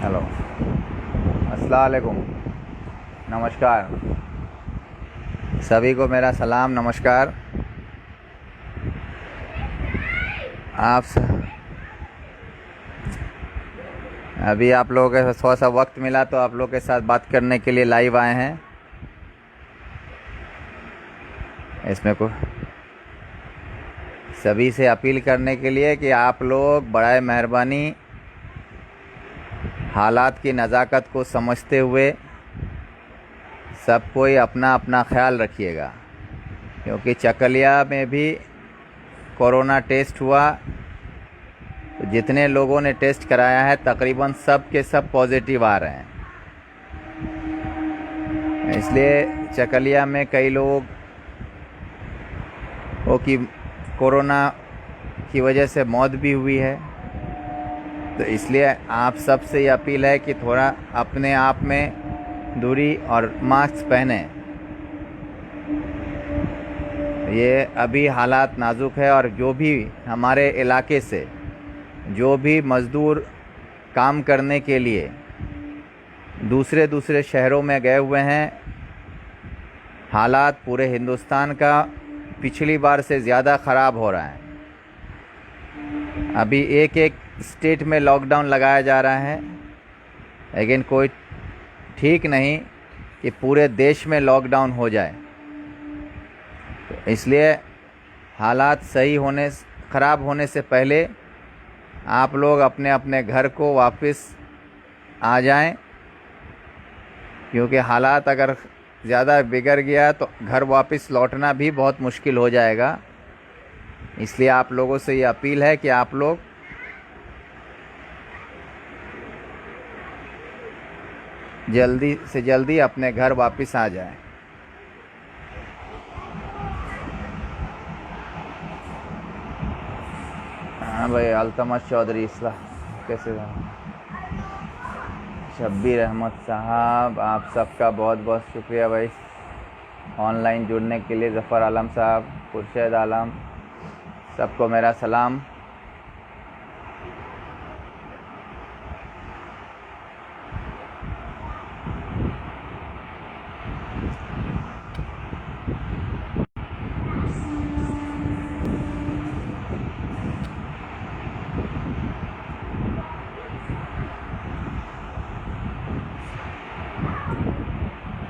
Hello, अस्सलाम वालेकुम, नमस्कार। सभी को मेरा सलाम, नमस्कार। आप अभी आप लोगों के थोड़ा सा वक्त मिला तो आप लोग के साथ बात करने के लिए लाइव आए हैं। इसमें को सभी से अपील करने के लिए कि आप लोग बड़ा मेहरबानी हालात की नज़ाकत को समझते हुए सब कोई अपना अपना ख्याल रखिएगा, क्योंकि चकलिया में भी कोरोना टेस्ट हुआ तो जितने लोगों ने टेस्ट कराया है तकरीबन सब के सब पॉजिटिव आ रहे हैं। इसलिए चकलिया में कई लोग की कोरोना की वजह से मौत भी हुई है। तो इसलिए आप सब से ये अपील है कि थोड़ा अपने आप में दूरी और मास्क पहने। ये अभी हालात नाजुक है और जो भी हमारे इलाके से जो भी मज़दूर काम करने के लिए दूसरे शहरों में गए हुए हैं, हालात पूरे हिंदुस्तान का पिछली बार से ज़्यादा ख़राब हो रहा है। अभी एक एक स्टेट में लॉकडाउन लगाया जा रहा है, लेकिन कोई ठीक नहीं कि पूरे देश में लॉकडाउन हो जाए। तो इसलिए हालात ख़राब होने से पहले आप लोग अपने अपने घर को वापस आ जाएं, क्योंकि हालात अगर ज़्यादा बिगड़ गया तो घर वापस लौटना भी बहुत मुश्किल हो जाएगा। इसलिए आप लोगों से ये अपील है कि आप लोग जल्दी से जल्दी अपने घर वापस आ जाएं। हाँ भाई, अल्तमश चौधरी इस्लाह कैसे शब्बीर अहमद साहब, आप सबका बहुत बहुत शुक्रिया भाई ऑनलाइन जुड़ने के लिए। ज़फ़र आलम साहब, खुर्शीद आलम, सबको मेरा सलाम।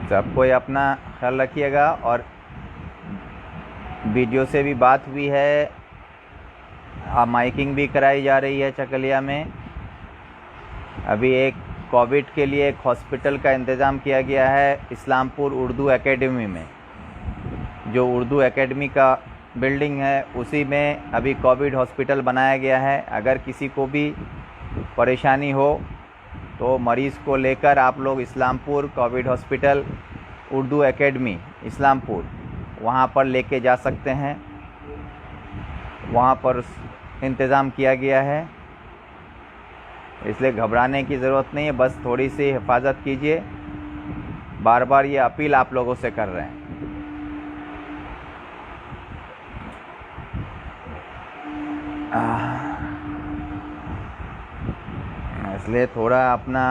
सब कोई अपना ख्याल रखिएगा। और वीडियो से भी बात हुई है, माइकिंग भी कराई जा रही है चकलिया में। अभी एक कोविड के लिए एक हॉस्पिटल का इंतज़ाम किया गया है इस्लामपुर उर्दू एकेडमी में। जो उर्दू एकेडमी का बिल्डिंग है उसी में अभी कोविड हॉस्पिटल बनाया गया है। अगर किसी को भी परेशानी हो तो मरीज़ को लेकर आप लोग Islampur Covid hospital Urdu academy Islampur वहाँ पर लेके जा सकते हैं। वहाँ पर इंतज़ाम किया गया है, इसलिए घबराने की ज़रूरत नहीं है। बस थोड़ी सी हिफाजत कीजिए, बार बार ये अपील आप लोगों से कर रहे हैं। इसलिए थोड़ा अपना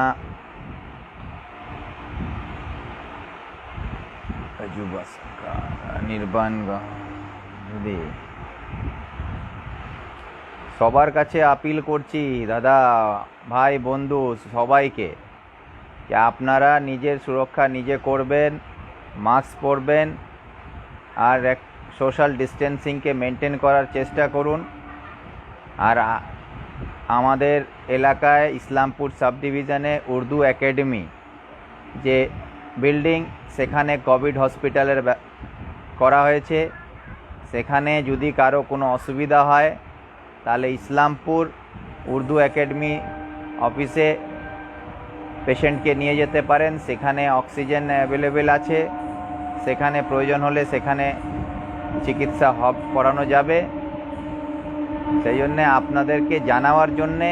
निर्बाण যদি সবার কাছে আপিল করছি দাদা ভাই বন্ধু সবাইকে যে আপনারা নিজের সুরক্ষা নিজে করবেন, মাস্ক পরবেন আর এক সোশ্যাল ডিস্টেন্সিংকে মেনটেন করার চেষ্টা করুন। আর আমাদের এলাকায় ইসলামপুর সাব ডিভিশনে উর্দু একাডেমি যে বিল্ডিং সেখানে কোভিড হসপিটালের করা হয়েছে। সেখানে যদি কারো কোনো অসুবিধা হয় তাহলে ইসলামপুর উর্দু একাডেমি অফিসে পেশেন্টকে নিয়ে যেতে পারেন। সেখানে অক্সিজেন অ্যাভেলেবেল আছে, সেখানে প্রয়োজন হলে সেখানে চিকিৎসা করানো যাবে। সেই জন্যে আপনাদেরকে জানাবার জন্যে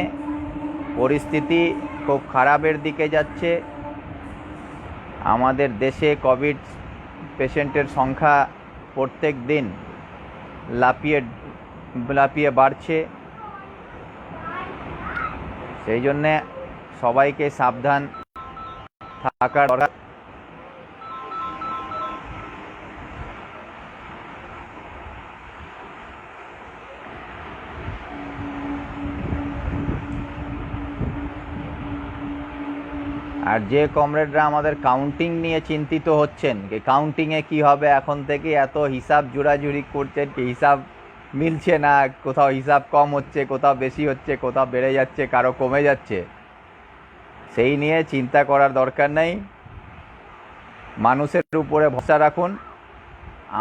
পরিস্থিতি খুব খারাপের দিকে যাচ্ছে। আমাদের দেশে কোভিড পেশেন্টের সংখ্যা প্রত্যেক দিন লাফিয়ে বাড়ছে। সেই জন্যে সবাইকে সাবধান থাকার দরকার। আর যে কমরেডরা আমাদের কাউন্টিং নিয়ে চিন্তিত হচ্ছেন যে কাউন্টিংয়ে কী হবে, এখন থেকে এত হিসাব জোড়াজুড়ি করছেন কি হিসাব মিলছে না, কোথাও হিসাব কম হচ্ছে, কোথাও বেশি হচ্ছে, কোথাও বেড়ে যাচ্ছে, কারো কমে যাচ্ছে, সেই নিয়ে চিন্তা করার দরকার নেই। মানুষের উপরে ভরসা রাখুন।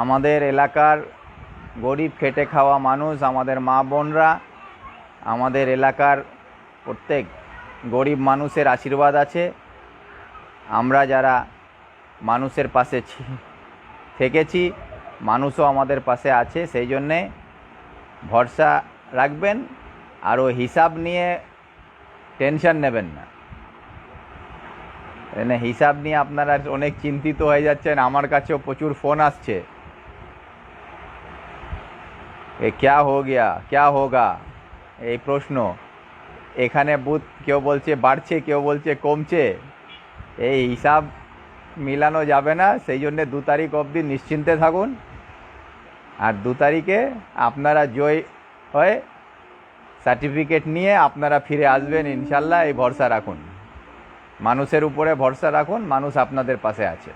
আমাদের এলাকার গরিব খেটে খাওয়া মানুষ, আমাদের মা বোনরা, আমাদের এলাকার প্রত্যেক গরিব মানুষের আশীর্বাদ আছে। আমরা যারা মানুষের পাশে থেকেছি, মানুষও আমাদের পাশে আছে, সেই জন্যে ভরসা রাখবেন। আর ওই হিসাব নিয়ে টেনশন নেবেন না। হিসাব নিয়ে আপনারা অনেক চিন্তিত হয়ে যাচ্ছেন। আমার কাছেও প্রচুর ফোন আসছে, এ ক্যা হো গিয়া, ক্যা হোগা, এই প্রশ্ন। এখানে বুথ কেউ বলছে বাড়ছে, কেউ বলছে কমছে, এই হিসাব মিলানো যাবে না। সেই জন্যে 2 তারিখ অবধি নিশ্চিন্তে থাকুন। আর 2 তারিখে আপনারা জয় হয়ে সার্টিফিকেট নিয়ে আপনারা ফিরে আসবেন ইনশাল্লাহ। এই ভরসা রাখুন, মানুষের উপরে ভরসা রাখুন, মানুষ আপনাদের পাশে আছে।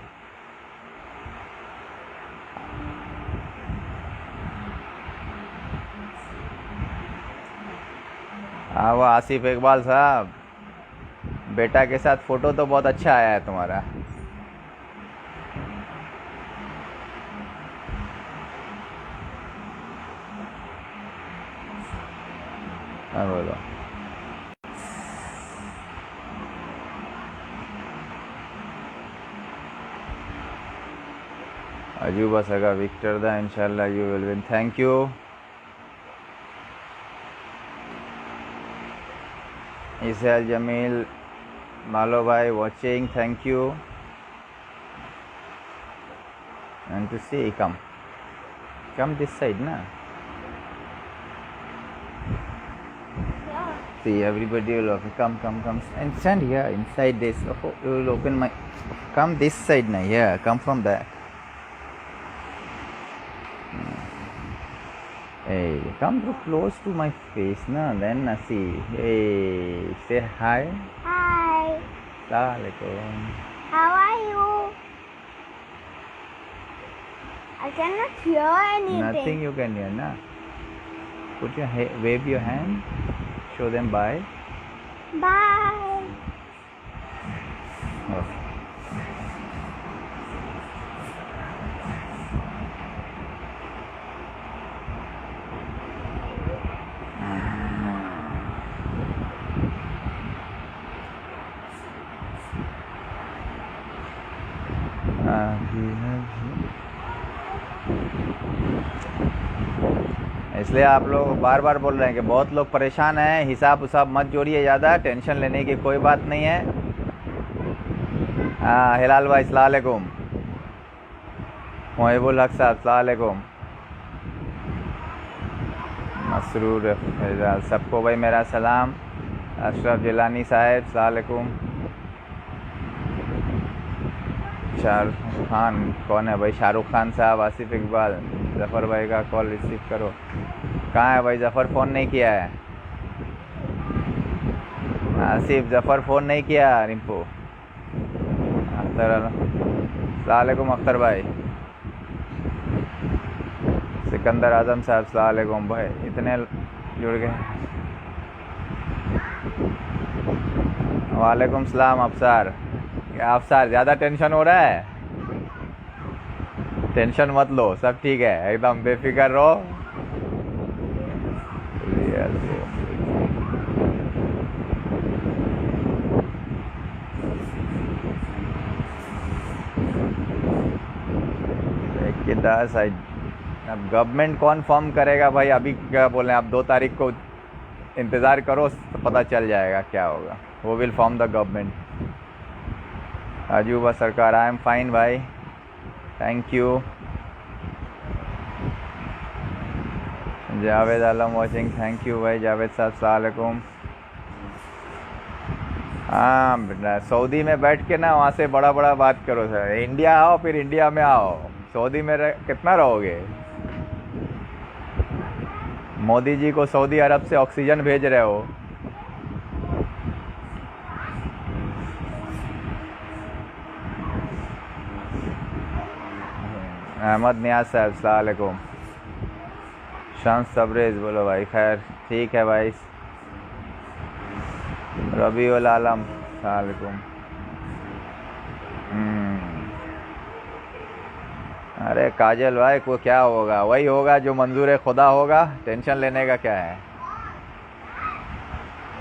वो आसिफ इकबाल साहब, बेटा के साथ फ़ोटो तो बहुत अच्छा आया है तुम्हारा। हाँ बोलो। अजूबा सगा विक्टर दा, इंशाल्लाह you will win. Thank you. इसाल जमील मालो भाई watching, thank you. And to see, come this side na. See, everybody will okay. Come and stand here inside this. Oh, you will open my. Come this side na. Yeah, come from there. Hey, come too close to my face na. Then na see. Hey, say hi. Hi. Assalamualaikum. How are you? I cannot hear anything. Nothing you can hear na. Put your wave your hand. Show them bye. Bye. Oh. इसलिए आप लोग बार बार बोल रहे हैं कि बहुत लोग परेशान हैं। हिसाब उसाब मत जोड़िए ज़्यादा, टेंशन लेने की कोई बात नहीं है। हाँ हिलाल भाई अस्सलाम वालेकुम, मोहिबुल हक साहब अस्सलाम वालेकुम, मसरूर फैजाल, सबको भाई मेरा सलाम। अशरफ जिलानी साहब अस्सलाम वालेकुम। शाहरुख खान कौन है भाई? शाहरुख खान साहब, आसिफ इकबाल, जफ़र भाई का कॉल रिसीव करो। कहाँ है भाई? जफ़र फ़ोन नहीं किया है। आसिफ जफ़र फ़ोन नहीं किया। रिंपो अख्तर, अस्सलाम वालेकुम अख्तर भाई। सिकंदर आज़म साहब अस्सलाम वालेकुम भाई, इतने जुड़ गए। वालेकुम सलाम अफसार। अफसार ज़्यादा टेंशन हो रहा है? टेंशन मत लो, सब ठीक है, एकदम बेफिक्र रहो। साइड अब गवर्नमेंट कौन फॉर्म करेगा भाई? अभी क्या बोले आप? 2 तारीख को इंतज़ार करो तो पता चल जाएगा क्या होगा। वो विल फॉर्म द गवर्नमेंट। अजूबा सरकार, आई एम फाइन भाई, thank you. Javed Alam watching, thank you भाई जावेद साहब, अस्सलाम वालेकुम। हाँ बेटा, सऊदी में बैठ के ना वहाँ से बड़ा बड़ा बात करो सर, इंडिया आओ फिर इंडिया में आओ, सऊदी में कितना रहोगे। मोदी जी को सऊदी अरब से ऑक्सीजन भेज रहे हो। अहमद नियाज साहब अस्सलाम वालेकुम। शम्स तबरेज़ बोलो भाई, खैर ठीक है भाई। रबीउल आलम अस्सलाम वालेकुम। अरे काजल भाई को क्या होगा, वही होगा जो मंजूर खुदा होगा, टेंशन लेने का क्या है।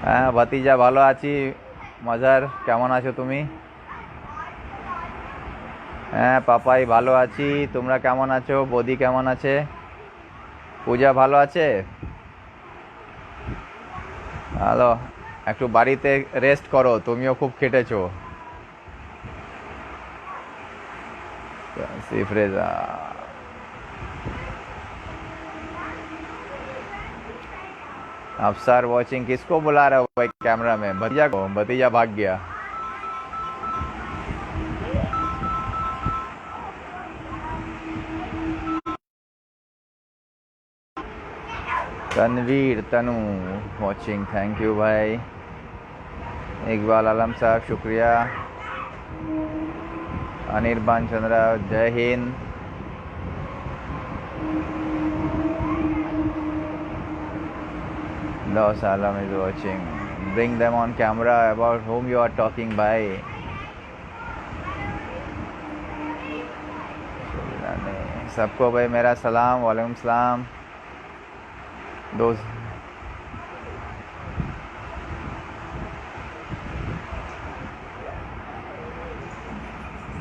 हाँ भतीजा भालो आची, मजार केमन आछो तुमी। হ্যাঁ পাপাই ভালো আছি, তোমরা কেমন আছো, বৌদি কেমন আছে, পূজা ভালো আছে। ভালো, একটু বাড়িতে রেস্ট করো, তুমিও খুব খেটেছো। सिर्फ रेजा अफसर वॉचिंग, किसको बुला रहे हो भाई कैमरा में, भतीजा को, भतीजा भाग गया। तनवीर तनु वॉचिंग, थैंक यू भाई। इकबाल आलम साहब शुक्रिया। अनिर्बान चंद्रा जय Hind. Los Alam is watching. Bring them on camera. About whom you are talking by? सबको भाई मेरा सलाम, वालेकुम सलाम। दोस्त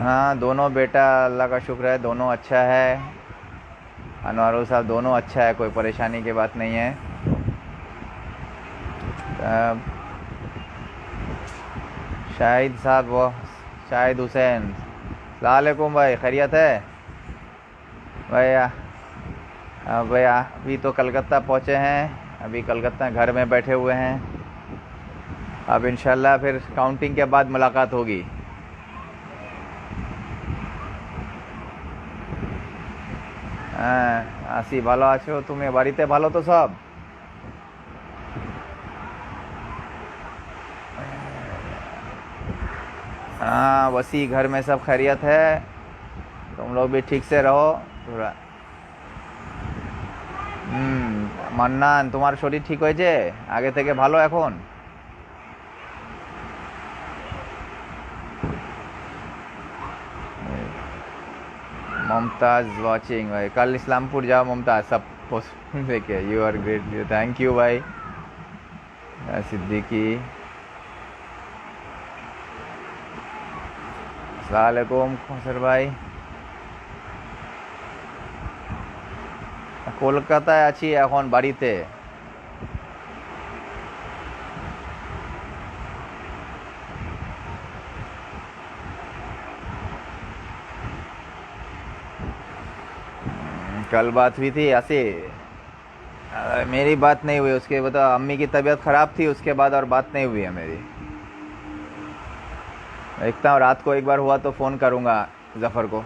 हाँ दोनों बेटा अल्लाह का शुक्र है, दोनों अच्छा है। अनवारुल साहब दोनों अच्छा है, कोई परेशानी की बात नहीं है। शाहिद साहब, वो शाहिद हुसैन सलामुअलैकुम भाई, खैरियत है भैया। भैया अभी तो कलकत्ता पहुँचे हैं, अभी कलकत्ता घर में बैठे हुए हैं। अब इंशाल्लाह फिर काउंटिंग के बाद मुलाकात होगी। आसी ভালো আছো তুমি, বাড়িতে ভালো তো सब। हाँ वसी घर में सब खैरियत है, तुम लोग भी ठीक से रहो थोड़ा। মান্নান তোমার শরীর ঠিক হয়েছে আগে থেকে ভালো এখন। मुमताज़ वॉचिंग भाई, कल इस्लामपुर जाओ मुमताज़, सब पोस्ट लेके, you are great, thank you भाई। सिद्दीकी अस्सलाम वालेकुम खसर भाई। কলকাতায় আছি এখন বাড়িতে। कल बात हुई थी ऐसे, मेरी बात नहीं हुई, उसके बता अम्मी की तबीयत ख़राब थी, उसके बाद और बात नहीं हुई है मेरी। देखता हूँ रात को एक बार हुआ तो फ़ोन करूँगा ज़फ़र को।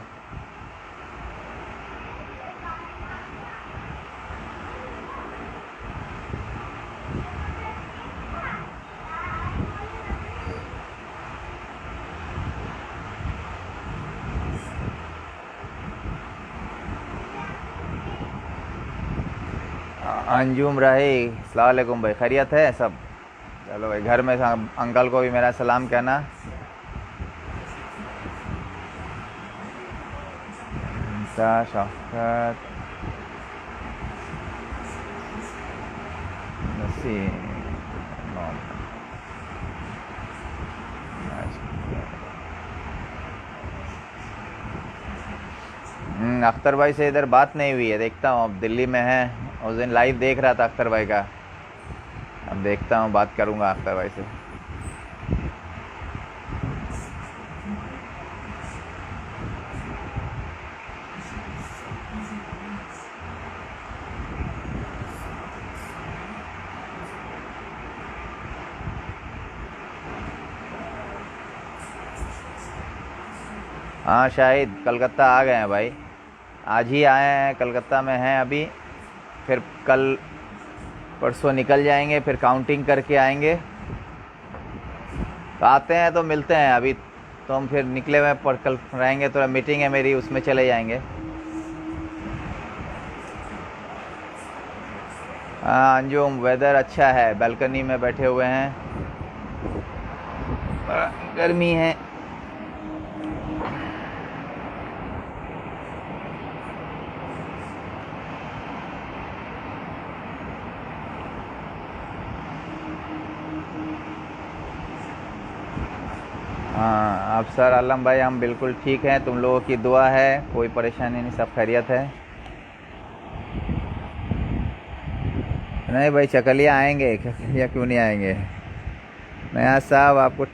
अंजुम रही अस्सलाम वालेकुम भाई, खैरियत है सब। चलो भाई घर में अंकल को भी मेरा सलाम कहना। शफ़क़त अख्तर भाई से इधर बात नहीं हुई है, देखता हूँ, अब दिल्ली में है, उस दिन लाइव देख रहा था अख्तर भाई का, अब देखता हूँ बात करूँगा अख्तर भाई से। हाँ शाहिद, कलकत्ता आ गए हैं भाई, आज ही आए हैं, कलकत्ता में हैं अभी। फिर कल परसों निकल जाएंगे, फिर काउंटिंग करके आएंगे। तो आते हैं तो मिलते हैं। अभी तो हम फिर निकले हुए पर कल रहेंगे, थोड़ा मीटिंग है मेरी, उसमें चले जाएंगे। हाँ अंजुम, वेदर अच्छा है, बालकनी में बैठे हुए हैं, गर्मी है। हाँ अफसर आलम भाई, हम बिल्कुल ठीक हैं, तुम लोगों की दुआ है, कोई परेशानी नहीं, सब खैरियत है। नहीं भाई, चकलिया आएंगे, चकलिया क्यों नहीं आएंगे। नया साहब आपको,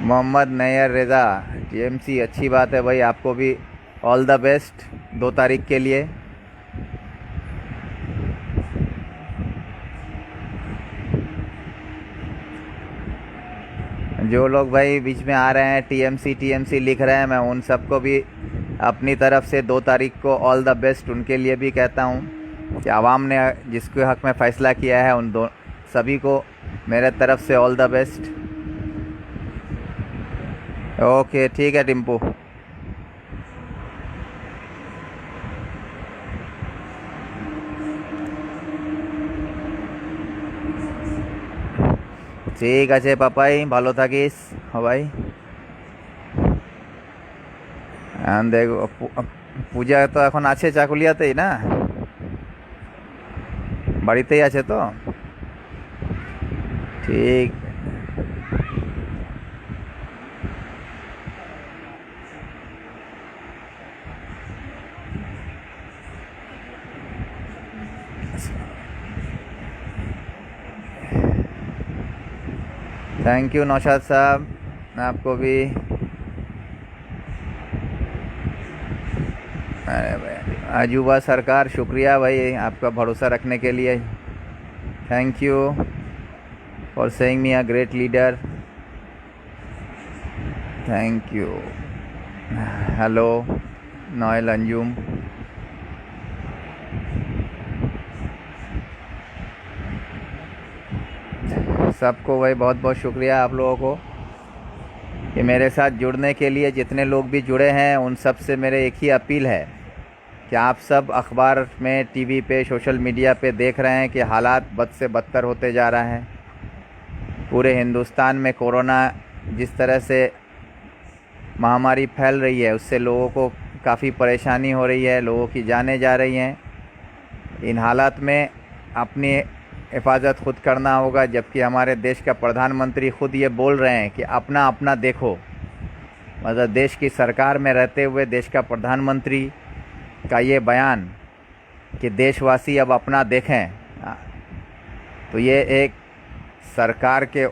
मोहम्मद नैयर रज़ा टीएमसी, अच्छी बात है भाई, आपको भी ऑल द बेस्ट 2 तारीख के लिए। जो लोग भाई बीच में आ रहे हैं टीएमसी टीएमसी लिख रहे हैं, मैं उन सबको भी अपनी तरफ से 2 तारीख को ऑल द बेस्ट उनके लिए भी कहता हूँ कि आवाम ने जिसके हक़ में फ़ैसला किया है उन सभी को मेरे तरफ से ऑल द बेस्ट। ओके ठीक है टिम्पू। ঠিক আছে পাপাই, ভালো থাকিস সবাই। দেখো পূজা তো এখন আছে চাকুলিয়াতেই না, বাড়িতেই আছে তো, ঠিক। थैंक यू नौशाद साहब, आपको भी। अरे भाई अजूबा सरकार, शुक्रिया भाई आपका भरोसा रखने के लिए। Thank you for saying me a great leader, thank you. Hello Noel Anjum, सबको भाई बहुत बहुत शुक्रिया आप लोगों को कि मेरे साथ जुड़ने के लिए। जितने लोग भी जुड़े हैं उन सब से मेरे एक ही अपील है कि आप सब अखबार में, टीवी पे, सोशल मीडिया पे देख रहे हैं कि हालात बद से बदतर होते जा रहा है। पूरे हिंदुस्तान में कोरोना जिस तरह से महामारी फैल रही है, उससे लोगों को काफ़ी परेशानी हो रही है, लोगों की जानें जा रही हैं। इन हालात में अपनी हिफाजत खुद करना होगा, जबकि हमारे देश का प्रधानमंत्री खुद ये बोल रहे हैं कि अपना अपना देखो। मतलब देश की सरकार में रहते हुए देश का प्रधानमंत्री का ये बयान कि देशवासी अब अपना देखें, तो ये एक सरकार के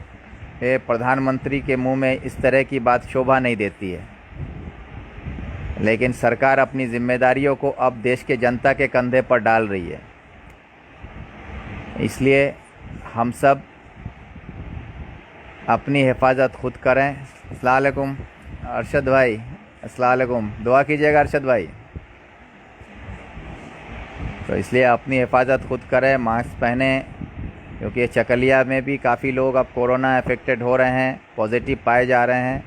प्रधानमंत्री के मुंह में इस तरह की बात शोभा नहीं देती है। लेकिन सरकार अपनी जिम्मेदारियों को अब देश के जनता के कंधे पर डाल रही है। इसलिए हम सब अपनी हिफाजत खुद करें। अस्सलाम वालेकुम अरशद भाई, अस्सलाम वालेकुम, दुआ कीजिएगा अरशद भाई। तो इसलिए अपनी हिफाजत खुद करें, मास्क पहने, क्योंकि चकलिया में भी काफ़ी लोग अब कोरोना अफेक्टेड हो रहे हैं, पॉजिटिव पाए जा रहे हैं।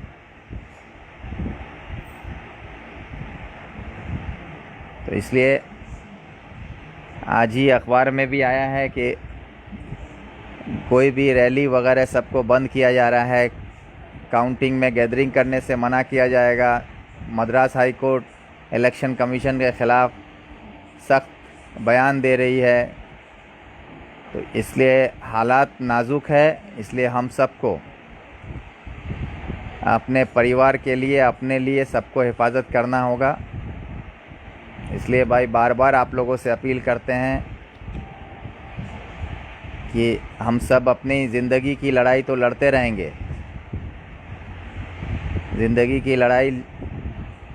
तो इसलिए आज ही अखबार में भी आया है कि कोई भी रैली वगैरह सबको बंद किया जा रहा है, काउंटिंग में गैदरिंग करने से मना किया जाएगा। Madras high court election commission के ख़िलाफ़ सख्त बयान दे रही है। तो इसलिए हालात नाजुक है, इसलिए हम सबको अपने परिवार के लिए, अपने लिए सबको हिफाजत करना होगा। इसलिए भाई बार बार आप लोगों से अपील करते हैं कि हम सब अपनी ज़िंदगी की लड़ाई तो लड़ते रहेंगे, ज़िंदगी की लड़ाई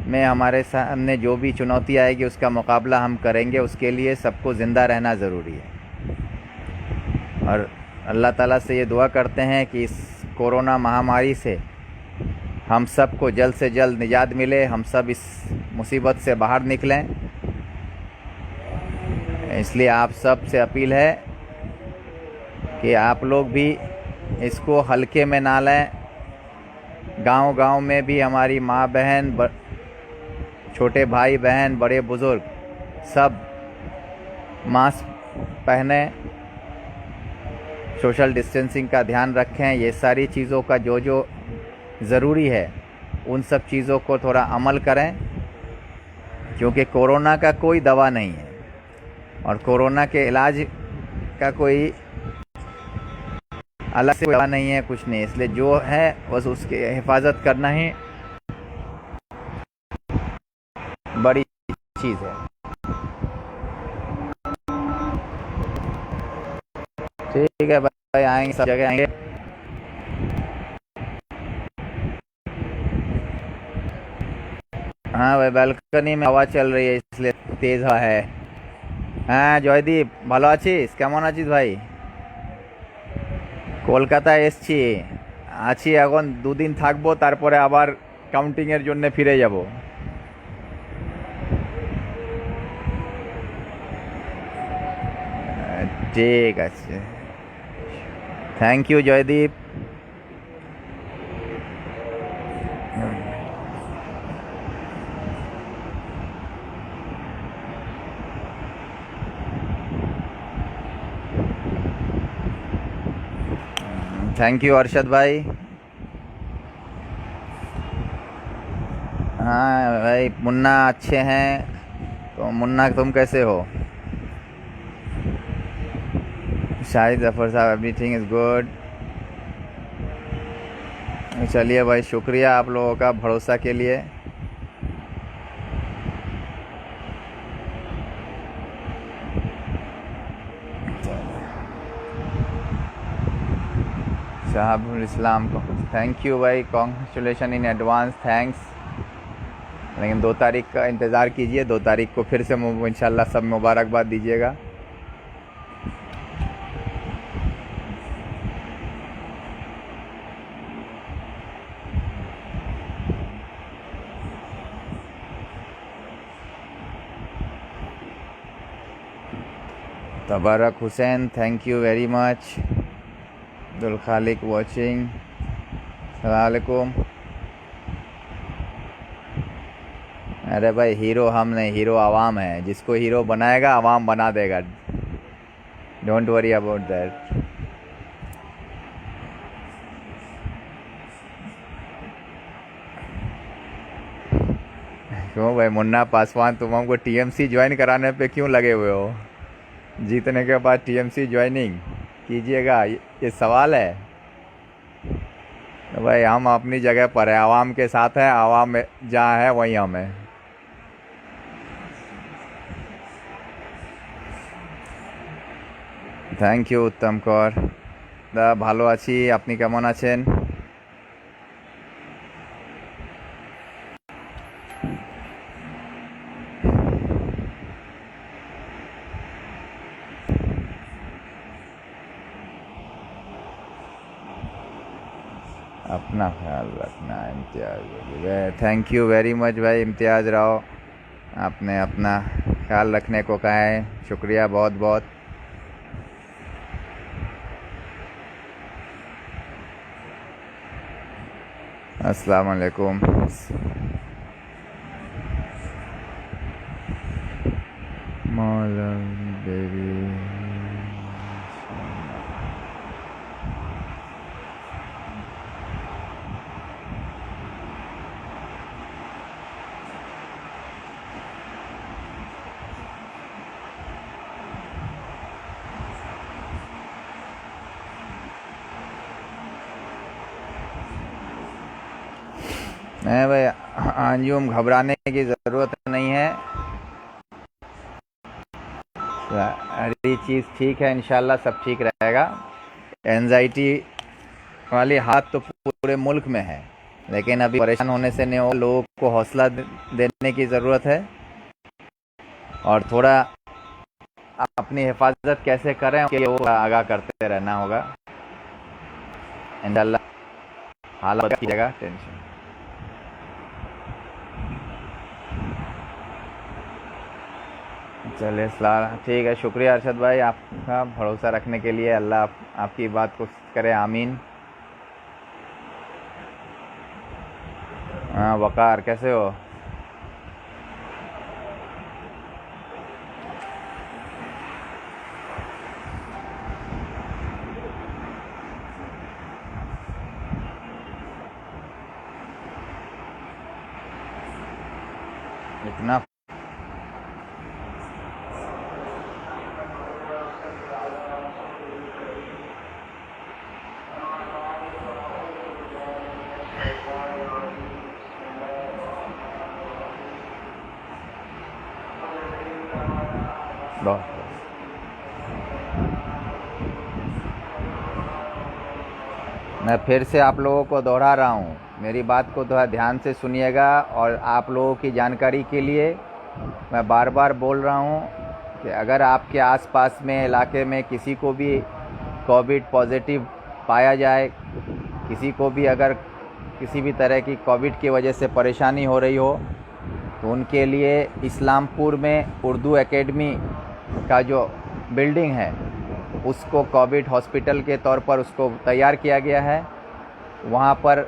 में हमारे सामने जो भी चुनौती आएगी उसका मुकाबला हम करेंगे। उसके लिए सबको ज़िंदा रहना ज़रूरी है। और अल्लाह ताला से ये दुआ करते हैं कि इस कोरोना महामारी से हम सब को जल्द से जल्द निजात मिले, हम सब इस मुसीबत से बाहर निकलें। इसलिए आप सब से अपील है कि आप लोग भी इसको हल्के में ना लें। गांव-गांव में भी हमारी माँ बहन, छोटे भाई बहन, बड़े बुज़ुर्ग सब मास्क पहने, सोशल डिस्टेंसिंग का ध्यान रखें। ये सारी चीज़ों का जो जो ज़रूरी है उन सब चीज़ों को थोड़ा अमल करें, क्योंकि कोरोना का कोई दवा नहीं है और कोरोना के इलाज का कोई अलग से दवा नहीं है, कुछ नहीं। इसलिए जो है बस उसकी हिफाजत करना ही बड़ी चीज़ है। ठीक है भाई, आएंगे, सब जगह आएंगे। हाँ भाई, बालकनी में हवा चल रही है इसलिए तेज हवा है। হ্যাঁ জয়দীপ, ভালো আছিস? কেমন আছিস ভাই? কলকাতায় এসছি, আছি এখন, 2 দিন থাকবো, তারপরে আবার কাউন্টিংয়ের জন্য ফিরে যাব। ঠিক আছে, thank you Joydeep. Thank you Arshad भाई। हाँ भाई, मुन्ना अच्छे हैं। तो मुन्ना तुम कैसे हो? शाहिद जफर साहब, एवरीथिंग इज़ गुड। चलिए भाई, शुक्रिया आप लोगों का भरोसा के लिए। शाहबुल इस्लाम को थैंक यू भाई, कॉन्ग्रेचुलेशन इन एडवांस, थैंक्स। लेकिन 2 तारीख का इंतज़ार कीजिए, 2 तारीख को फिर से इंशाल्लाह सब मुबारकबाद दीजिएगा। तबारक हुसैन, थैंक यू वेरी मच। अब्दुल खालिक वॉचिंग, अस्सलाम वालेकुम। अरे भाई, हीरो हम नहीं, हीरो आवाम है। जिसको हीरो बनाएगा आवाम बना देगा। Don't worry about that. क्यों भाई मुन्ना पासवान, तुम हमको टीएमसी ज्वाइन कराने पे क्यों लगे हुए हो? जीतने के बाद टीएमसी ज्वाइनिंग कीजिएगा, ये सवाल है? तो भाई हम अपनी जगह पर है, आवाम के साथ है, आवाम जहाँ है वहीं हम है। थैंक यू उत्तम कौर दा, ভালো আছি, আপনি কেমন আছেন? अपना ख्याल रखना इम्तियाज़। थैंक यू वेरी मच भाई इम्तियाज़ राव, आपने अपना ख्याल रखने को कहा है, शुक्रिया बहुत बहुत। अस्सलाम वालेकुम। मौला बेबी, नहीं भाई अंजुम, घबराने की ज़रूरत नहीं है, सारी चीज़ ठीक है, इंशाल्लाह सब ठीक रहेगा। एंजाइटी वाली हाथ तो पूरे मुल्क में है, लेकिन अभी परेशान होने से नहीं हो, लोगों को हौसला देने की ज़रूरत है और थोड़ा अपनी हिफाजत कैसे करें कि वो आगाह करते रहना होगा। इंशाल्लाह हाल कीजिएगा, टेंशन। चलिए ठीक है, शुक्रिया अरशद भाई आपका भरोसा रखने के लिए। अल्लाह आपकी बात को करे, आमीन। हाँ वकार, कैसे हो? इतना बहुत मैं फिर से आप लोगों को दोहरा रहा हूँ, मेरी बात को थोड़ा ध्यान से सुनिएगा। और आप लोगों की जानकारी के लिए मैं बार बार बोल रहा हूँ कि अगर आपके आसपास में इलाके में किसी को भी कोविड पॉजिटिव पाया जाए, किसी को भी अगर किसी भी तरह की कोविड की वजह से परेशानी हो रही हो, तो उनके लिए इस्लामपुर में उर्दू एकेडमी का जो बिल्डिंग है उसको कोविड हॉस्पिटल के तौर पर उसको तैयार किया गया है। वहाँ पर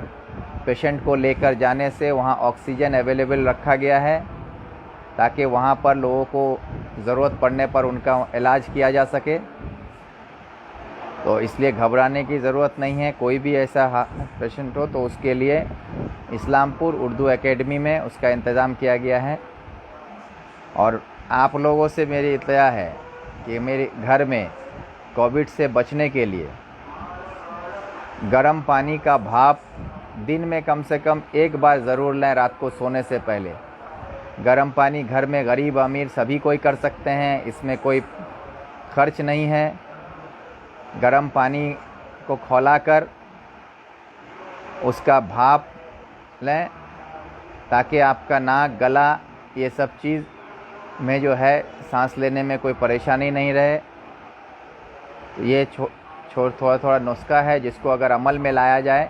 पेशेंट को लेकर जाने से वहाँ ऑक्सीजन अवेलेबल रखा गया है ताकि वहाँ पर लोगों को ज़रूरत पड़ने पर उनका इलाज किया जा सके। तो इसलिए घबराने की ज़रूरत नहीं है। कोई भी ऐसा पेशेंट हो तो उसके लिए इस्लामपुर उर्दू एकेडमी में उसका इंतज़ाम किया गया है। और आप लोगों से मेरी इत्तला है कि मेरे घर में कोविड से बचने के लिए गर्म पानी का भाप दिन में कम से कम एक बार ज़रूर लें, रात को सोने से पहले। गर्म पानी घर में गरीब अमीर सभी कोई कर सकते हैं, इसमें कोई खर्च नहीं है। गर्म पानी को खौलाकर उसका भाप लें ताकि आपका नाक, गला, ये सब चीज़ में जो है सांस लेने में कोई परेशानी नहीं रहे। ये थोड़ा थोड़ा नुस्खा है जिसको अगर अमल में लाया जाए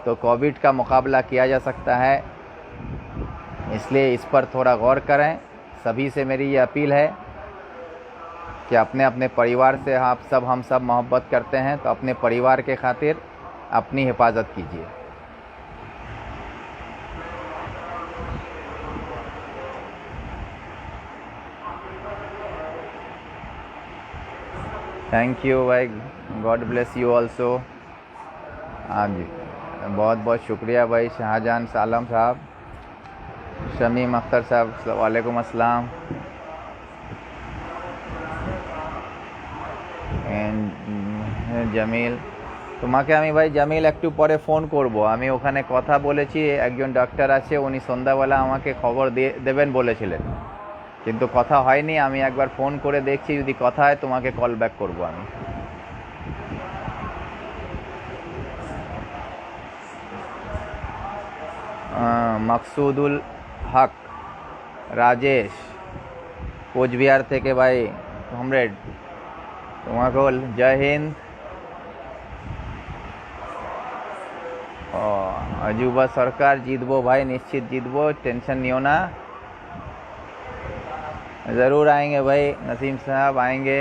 तो कोविड का मुकाबला किया जा सकता है। इसलिए इस पर थोड़ा गौर करें। सभी से मेरी ये अपील है कि अपने अपने परिवार से हम सब मोहब्बत करते हैं तो अपने परिवार के खातिर अपनी हिफाजत कीजिए। थैंक यू भाई, गॉड ब्लेस यू ऑल्सो। हाँ जी, बहुत बहुत शुक्रिया भाई। शाहजहान सालम साहब, शमीम अख्तर साहब, वालेकुम अस्सलाम। জামিল, তোমাকে আমি ভাই জামিল একটু পরে ফোন করব। আমি ওখানে কথা বলেছি, একজন ডাক্তার আছে, উনি সন্ধ্যাবেলা আমাকে খবর দেবেন বলেছিলেন, কিন্তু কথা হয়নি। আমি একবার ফোন করে দেখছি, যদি কথা হয় তোমাকে কল ব্যাক করব আমি। মকসুদুল হক রাজেশ কোচবিহার থেকে ভাই কমরেড, তোমাকেও জয় হিন্দ। अजूबा सरकार जीतबो भाई, निश्चित जीतबो, टेंशन नहीं होना। ज़रूर आएंगे भाई, नसीम साहब आएंगे।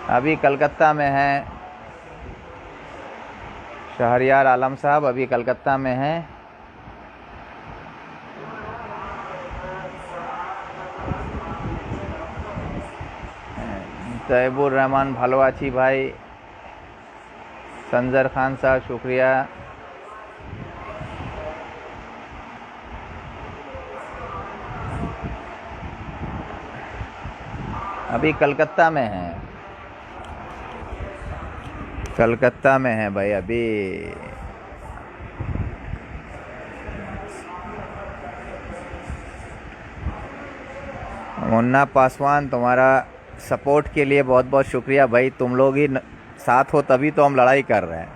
अभी कलकत्ता में हैं शहरियार आलम साहब, अभी कलकत्ता में हैं। तैबुर रहमान भालो आची भाई। संजर खान साहब शुक्रिया। अभी कलकत्ता में हैं, कलकत्ता में हैं भाई अभी। मुन्ना पासवान, तुम्हारा सपोर्ट के लिए बहुत बहुत शुक्रिया भाई। तुम लोग ही साथ हो तभी तो हम लड़ाई कर रहे हैं।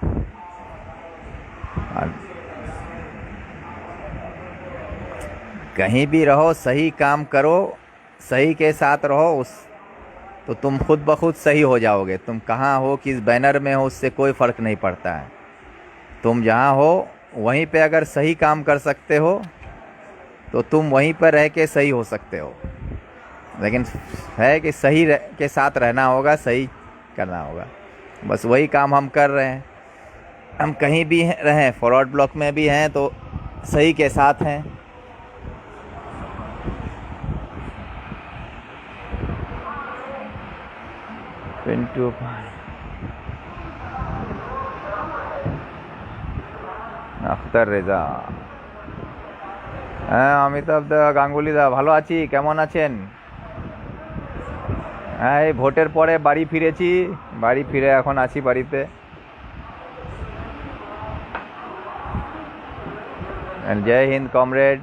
कहीं भी रहो, सही काम करो, सही के साथ रहो, तो तुम खुद ब खुद सही हो जाओगे। तुम कहाँ हो, किस बैनर में हो, उससे कोई फ़र्क नहीं पड़ता है। तुम जहाँ हो वहीं पे अगर सही काम कर सकते हो तो तुम वहीं पर रह के सही हो सकते हो, लेकिन है कि सही के साथ रहना होगा, सही करना होगा। बस वही काम हम कर रहे हैं। हम कहीं भी रहें, फॉरवर्ड ब्लॉक में भी हैं तो सही के साथ हैं। पिंटू আখতার রেজা, হ্যাঁ অমিতাভ দা, গাঙ্গুলি দা, ভালো আছি। কেমন আছেন? হ্যাঁ, এই ভোটের পরে বাড়ি ফিরেছি, বাড়ি ফিরে এখন আছি বাড়িতে। জয় হিন্দ কমরেড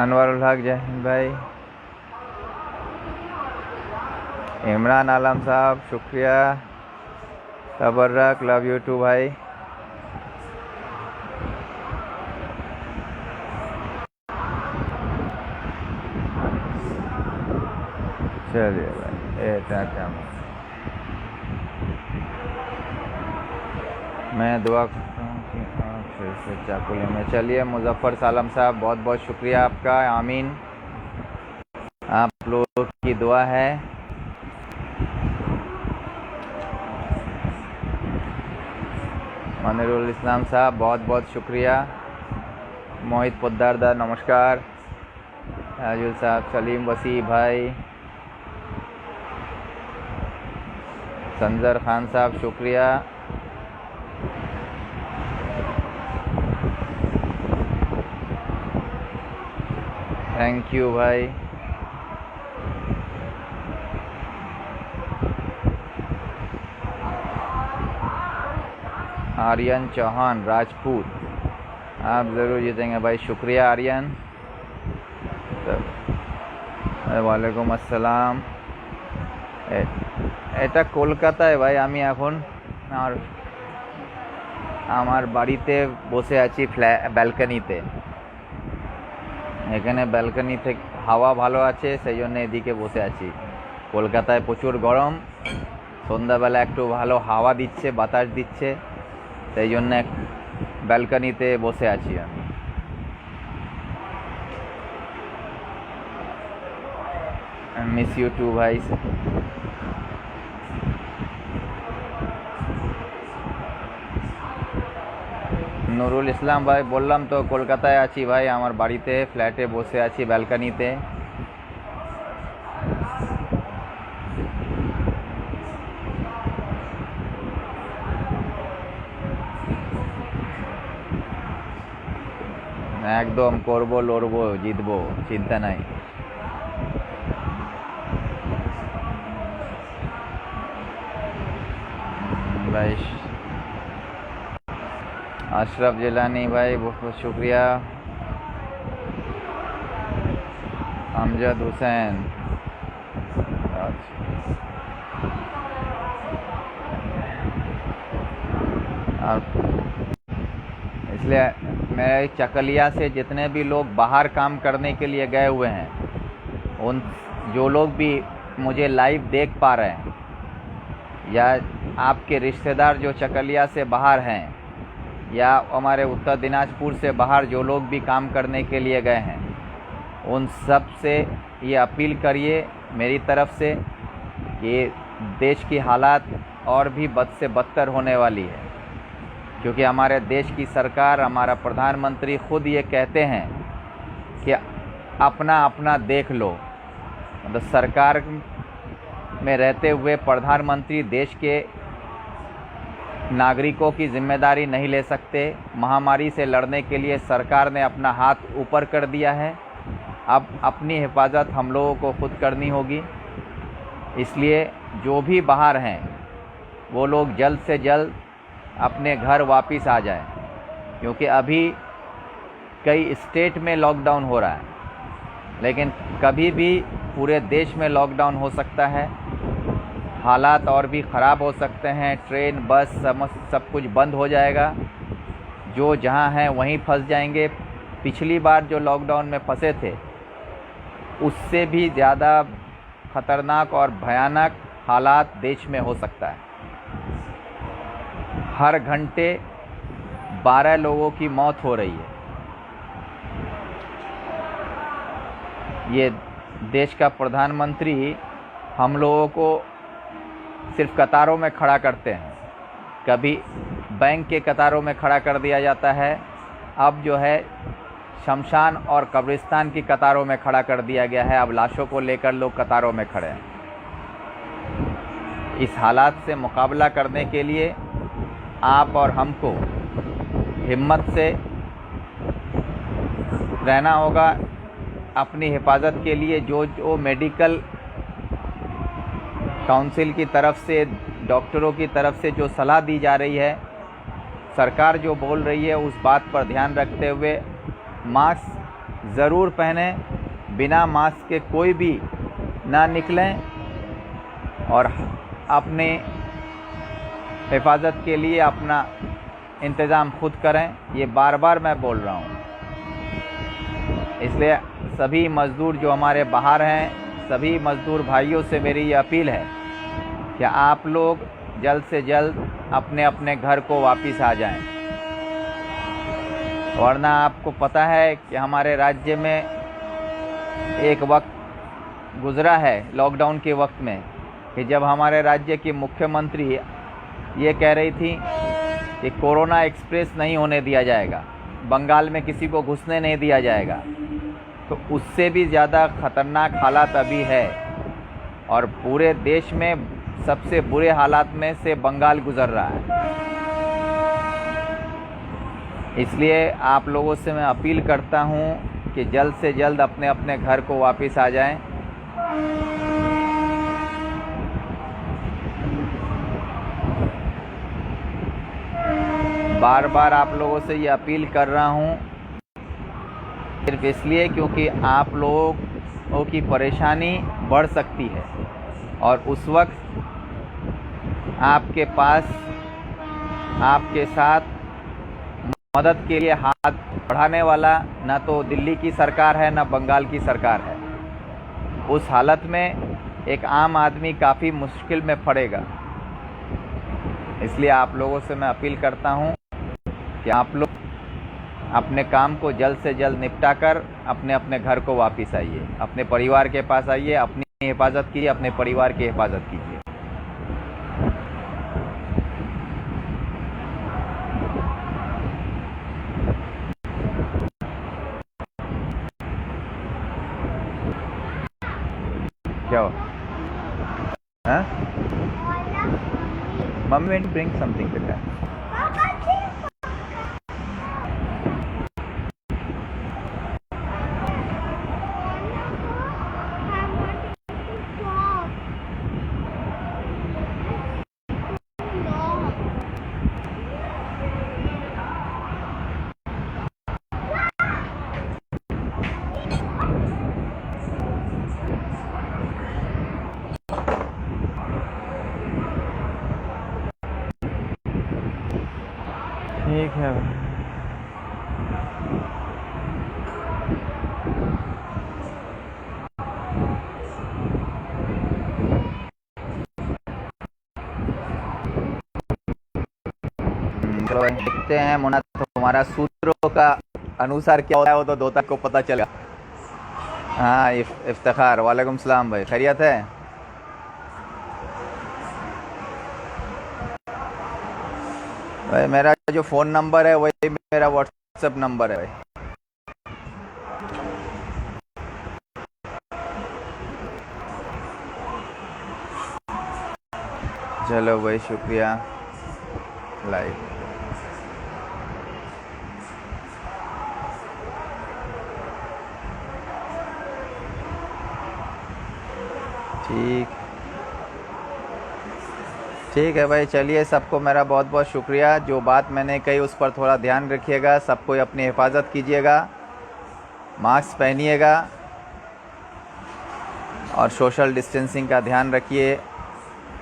আনোয়ারুল হক, जय हिंद भाई। इमरान आलम साहब शुक्रिया, तबर्रक, लव यू टू भाई। चलिए भाई, क्या मैं दुआ करता हूँ कि आप फिर से चाकुले में। चलिए मुजफ्फर सालम साहब, बहुत बहुत शुक्रिया आपका, आमीन। आप लोग की दुआ है। मनिरुल इस्लाम साहब, बहुत बहुत शुक्रिया। मोहित पोद्दार दा, नमस्कार। राजुल साहब, सलीम वसी भाई, संजर खान साहब शुक्रिया। थैंक यू भाई। आर्यन चौहान राजपूत, आप ज़रूर जीतेंगे भाई, शुक्रिया आर्यन। वालेकुम अस्सलाम। এটা কলকাতায় ভাই, আমি এখন আমার বাড়িতে বসে আছি ব্যালকনিতে। এখানে ব্যালকনি থেকে হাওয়া ভালো আছে, সেই জন্য এদিকে বসে আছি। কলকাতায় প্রচুর গরম, সন্ধ্যাবেলা একটু ভালো হাওয়া দিচ্ছে, বাতাস দিচ্ছে, সেই জন্য ব্যালকনিতে বসে আছি আমি। মিস ইউ টু ভাই। নুরুল ইসলাম ভাই, বললাম তো কলকাতায় আছি ভাই, আমার বাড়িতে ফ্ল্যাটে বসে আছি ব্যালকনিতে। একদম করবো, লড়বো, জিতবো, চিন্তা নাই। भाई अशरफ जिलानी भाई, बहुत बहुत शुक्रिया। अमजद हुसैन, और इसलिए मेरे चकलिया से जितने भी लोग बाहर काम करने के लिए गए हुए हैं, उन जो लोग भी मुझे लाइव देख पा रहे हैं, या आपके रिश्तेदार जो चकलिया से बाहर हैं, या हमारे उत्तर दिनाजपुर से बाहर जो लोग भी काम करने के लिए गए हैं, उन सब से ये अपील करिए मेरी तरफ से कि देश की हालात और भी बद से बदतर होने वाली है, क्योंकि हमारे देश की सरकार, हमारा प्रधानमंत्री खुद ये कहते हैं कि अपना अपना देख लो। मतलब सरकार में रहते हुए प्रधानमंत्री देश के नागरिकों की जिम्मेदारी नहीं ले सकते। महामारी से लड़ने के लिए सरकार ने अपना हाथ ऊपर कर दिया है, अब अपनी हिफाजत हम लोगों को खुद करनी होगी। इसलिए जो भी बाहर हैं वो लोग जल्द से जल्द अपने घर वापस आ जाएं, क्योंकि अभी कई स्टेट में लॉकडाउन हो रहा है, लेकिन कभी भी पूरे देश में लॉकडाउन हो सकता है। हालात और भी ख़राब हो सकते हैं, ट्रेन बस सब कुछ बंद हो जाएगा, जो जहां हैं वहीं फंस जाएंगे। पिछली बार जो लॉकडाउन में फंसे थे उससे भी ज़्यादा ख़तरनाक और भयानक हालात देश में हो सकता है। हर घंटे 12 लोगों की मौत हो रही है। ये देश का प्रधानमंत्री हम लोगों को सिर्फ कतारों में खड़ा करते हैं, कभी बैंक के कतारों में खड़ा कर दिया जाता है, अब जो है शमशान और कब्रिस्तान की कतारों में खड़ा कर दिया गया है। अब लाशों को लेकर लोग कतारों में खड़े हैं। इस हालात से मुकाबला करने के लिए आप और हमको हिम्मत से रहना होगा। अपनी हिफाजत के लिए जो मेडिकल काउंसिल की तरफ से, डॉक्टरों की तरफ से जो सलाह दी जा रही है, सरकार जो बोल रही है, उस बात पर ध्यान रखते हुए मास्क ज़रूर पहनें। बिना मास्क के कोई भी ना निकलें और अपने हिफाजत के लिए अपना इंतज़ाम खुद करें। ये बार बार मैं बोल रहा हूँ। इसलिए सभी मज़दूर जो हमारे बाहर हैं, सभी मज़दूर भाइयों से मेरी ये अपील है कि आप लोग जल्द से जल्द अपने अपने घर को वापस आ जाएं। वरना आपको पता है कि हमारे राज्य में एक वक्त गुज़रा है लॉकडाउन के वक्त में कि जब हमारे राज्य की मुख्यमंत्री ये कह रही थी कि कोरोना एक्सप्रेस नहीं होने दिया जाएगा, बंगाल में किसी को घुसने नहीं दिया जाएगा। तो उससे भी ज़्यादा ख़तरनाक हालात अभी है और पूरे देश में सबसे बुरे हालात में से बंगाल गुज़र रहा है। इसलिए आप लोगों से मैं अपील करता हूँ कि जल्द से जल्द अपने अपने घर को वापस आ जाएं। बार बार आप लोगों से ये अपील कर रहा हूँ सिर्फ इसलिए क्योंकि आप लोगों की परेशानी बढ़ सकती है और उस वक्त आपके पास, आपके साथ मदद के लिए हाथ बढ़ाने वाला ना तो दिल्ली की सरकार है ना बंगाल की सरकार है। उस हालत में एक आम आदमी काफ़ी मुश्किल में पड़ेगा। इसलिए आप लोगों से मैं अपील करता हूं कि आप लोग अपने काम को जल्द से जल्द निपटा कर अपने अपने घर को वापस आइए, अपने परिवार के पास आइए, अपनी हिफाजत कीजिए, अपने परिवार की हिफाजत कीजिए। क्या हो? हाँ? Mom went to bring something to that. ठीक है। चलो देखते हैं मोना, तुम्हारा सूत्रों का अनुसार क्या होता है वो तो दो तक को पता चलेगा। हाँ इफ्तिखार, वालेकुम सलाम भाई, खैरियत है? भाई मेरा जो फ़ोन नंबर है वही मेरा व्हाट्सएप नंबर है भाई। चलो भाई, शुक्रिया। लाइक ठीक है भाई। चलिए, सबको मेरा बहुत बहुत शुक्रिया। जो बात मैंने कही उस पर थोड़ा ध्यान रखिएगा। सब कोई अपनी हिफाजत कीजिएगा, मास्क पहनिएगा और सोशल डिस्टेंसिंग का ध्यान रखिए।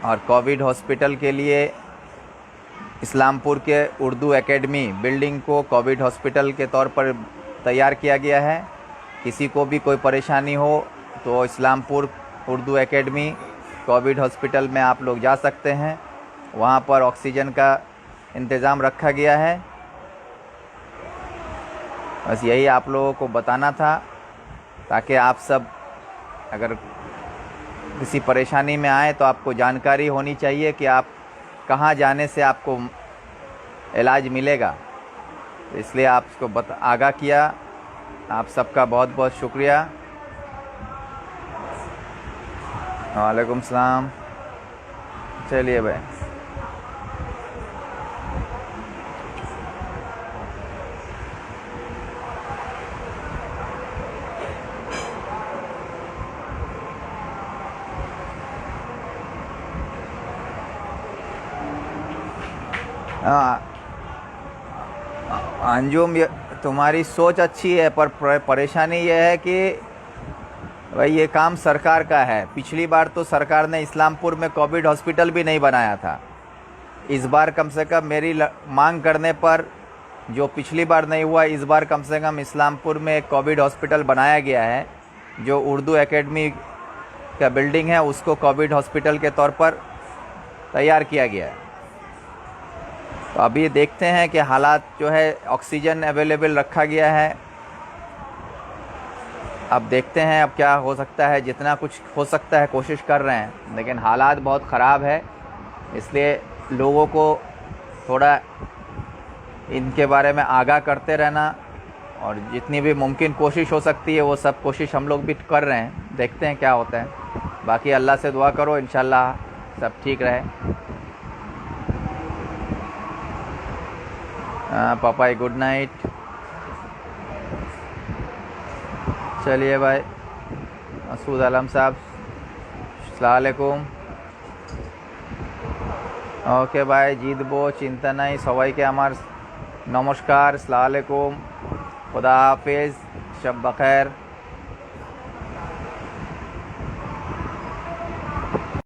और कोविड हॉस्पिटल के लिए इस्लामपुर के उर्दू एकेडमी बिल्डिंग को कोविड हॉस्पिटल के तौर पर तैयार किया गया है। किसी को भी कोई परेशानी हो तो Islampur Urdu academy Covid hospital में आप लोग जा सकते हैं। वहाँ पर ऑक्सीजन का इंतज़ाम रखा गया है बस यही आप लोगों को बताना था, ताकि आप सब अगर किसी परेशानी में आए तो आपको जानकारी होनी चाहिए कि आप कहाँ जाने से आपको इलाज मिलेगा। तो इसलिए आपको आगाह किया। आप सबका बहुत बहुत शुक्रिया। वालेकुम सलाम। चलिए भाई, अंजुम, तुम्हारी सोच अच्छी है, पर परेशानी यह है कि भाई ये काम सरकार का है। पिछली बार तो सरकार ने इस्लामपुर में कोविड हॉस्पिटल भी नहीं बनाया था। इस बार कम से कम मेरी मांग करने पर, जो पिछली बार नहीं हुआ, इस बार कम से कम इस्लामपुर में एक कोविड हॉस्पिटल बनाया गया है। जो उर्दू एकेडमी का बिल्डिंग है उसको कोविड हॉस्पिटल के तौर पर तैयार किया गया है। तो अभी देखते हैं कि हालात जो है, ऑक्सीजन अवेलेबल रखा गया है। अब देखते हैं अब क्या हो सकता है। जितना कुछ हो सकता है कोशिश कर रहे हैं, लेकिन हालात बहुत ख़राब है। इसलिए लोगों को थोड़ा इनके बारे में आगाह करते रहना, और जितनी भी मुमकिन कोशिश हो सकती है वो सब कोशिश हम लोग भी कर रहे हैं। देखते हैं क्या होता है। बाकी अल्लाह से दुआ करो, इंशाल्लाह सब ठीक रहे। पापा गुड नाइट। चलिए भाई, मसूद आलम साहब, अस्सलाम वालेकुम। ओके भाई, जिदबो चिंता नहीं, सबाइके आमार नमस्कार, अस्सलाम वालेकुम, खुदा हाफिज़, शब बखैर।